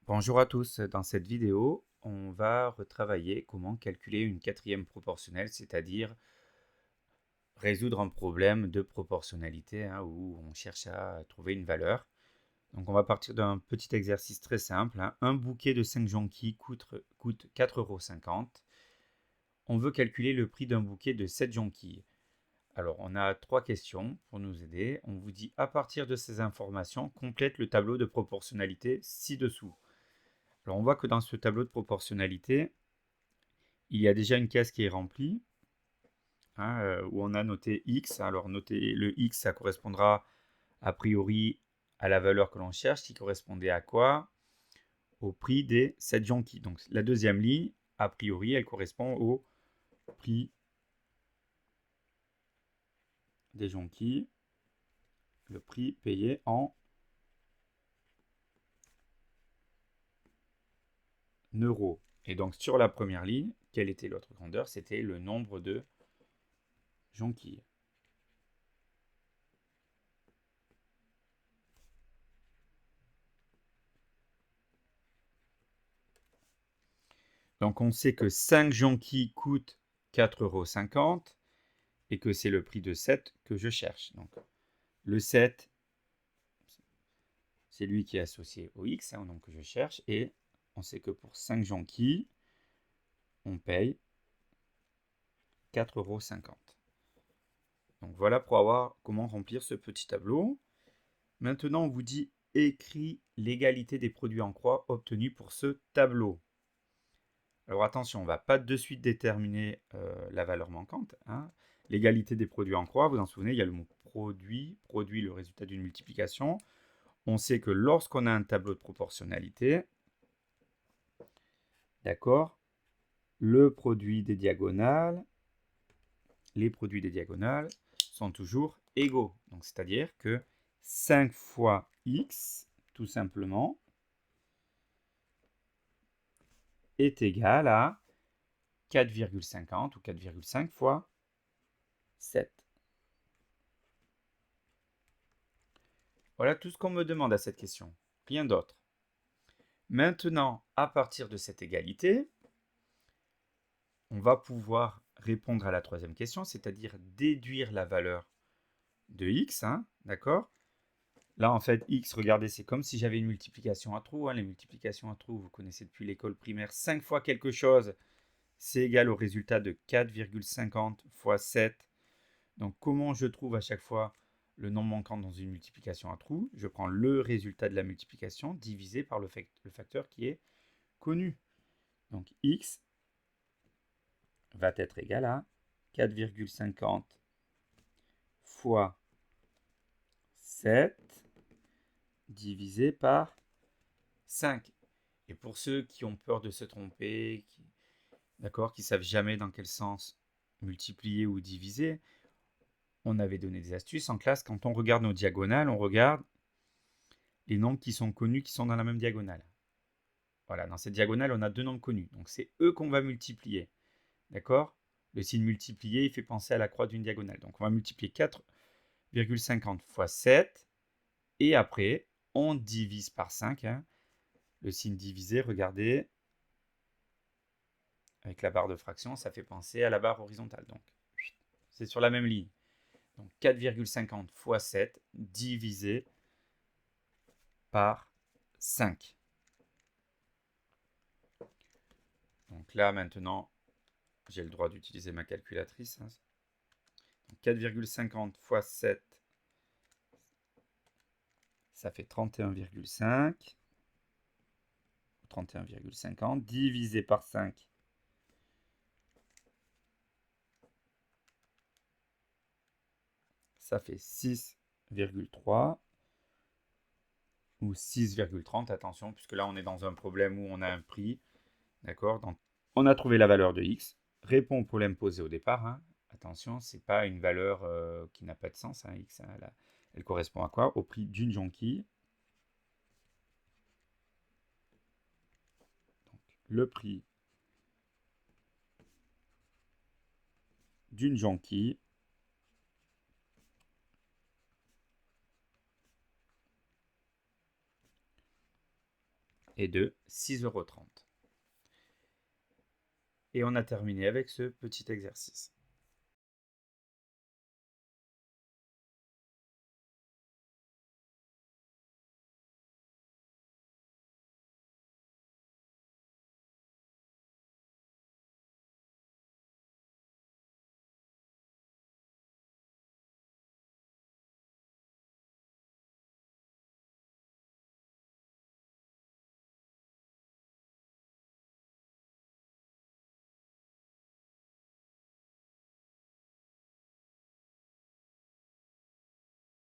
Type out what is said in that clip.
Bonjour à tous, dans cette vidéo, on va retravailler comment calculer une quatrième proportionnelle, c'est-à-dire résoudre un problème de proportionnalité où on cherche à trouver une valeur. Donc on va partir d'un petit exercice très simple. Un bouquet de 5 jonquilles coûte 4,50 €. On veut calculer le prix d'un bouquet de 7 jonquilles. Alors on a 3 questions pour nous aider. On vous dit à partir de ces informations, complète le tableau de proportionnalité ci-dessous. Alors on voit que dans ce tableau de proportionnalité, il y a déjà une case qui est remplie, où on a noté x. Alors noter le x, ça correspondra a priori à la valeur que l'on cherche, qui correspondait à quoi? Au prix des 7 jonquilles. Donc la deuxième ligne, a priori, elle correspond au prix des jonquilles, le prix payé en euros. Et donc sur la première ligne, quelle était l'autre grandeur? C'était le nombre de jonquilles. Donc on sait que 5 jonquilles coûtent 4,50 € et que c'est le prix de 7 que je cherche. Donc le 7, c'est lui qui est associé au x, donc que je cherche, et on sait que pour 5 jonquilles, on paye 4,50 €. Donc voilà pour avoir comment remplir ce petit tableau. Maintenant, on vous dit écris l'égalité des produits en croix obtenus pour ce tableau. Alors attention, on ne va pas de suite déterminer la valeur manquante. L'égalité des produits en croix, vous en souvenez, il y a le mot produit, produit le résultat d'une multiplication. On sait que lorsqu'on a un tableau de proportionnalité, d'accord, le produit des diagonales, les produits des diagonales sont toujours égaux. Donc c'est-à-dire que 5 fois x, tout simplement, est égal à 4,50 ou 4,5 fois 7. Voilà tout ce qu'on me demande à cette question, rien d'autre. Maintenant, à partir de cette égalité, on va pouvoir répondre à la troisième question, c'est-à-dire déduire la valeur de x, d'accord? Là, en fait, x, regardez, c'est comme si j'avais une multiplication à trous. Les multiplications à trous, vous connaissez depuis l'école primaire. 5 fois quelque chose, c'est égal au résultat de 4,50 fois 7. Donc, comment je trouve à chaque fois le nombre manquant dans une multiplication à trous? Je prends le résultat de la multiplication divisé par le facteur qui est connu. Donc, x va être égal à 4,50 fois 7 divisé par 5. Et pour ceux qui ont peur de se tromper, qui savent jamais dans quel sens multiplier ou diviser, on avait donné des astuces en classe. Quand on regarde nos diagonales, on regarde les nombres qui sont connus, qui sont dans la même diagonale. Voilà, dans cette diagonale, on a deux nombres connus. Donc c'est eux qu'on va multiplier. D'accord? Le signe multiplier, il fait penser à la croix d'une diagonale. Donc on va multiplier 4,50 fois 7. Et après, on divise par 5. Le signe divisé, regardez, avec la barre de fraction, ça fait penser à la barre horizontale. Donc, c'est sur la même ligne. Donc, 4,50 fois 7 divisé par 5. Donc là, maintenant, j'ai le droit d'utiliser ma calculatrice. 4,50 fois 7, ça fait 31,5. 31,50 divisé par 5. Ça fait 6,3 ou 6,30. Attention, puisque là, on est dans un problème où on a un prix. D'accord? Donc, on a trouvé la valeur de x. Réponds au problème posé au départ. Attention, ce n'est pas une valeur qui n'a pas de sens. X, elle correspond à quoi? Au prix d'une jonquille. Donc, le prix d'une jonquille est de 6,30 €. Et on a terminé avec ce petit exercice.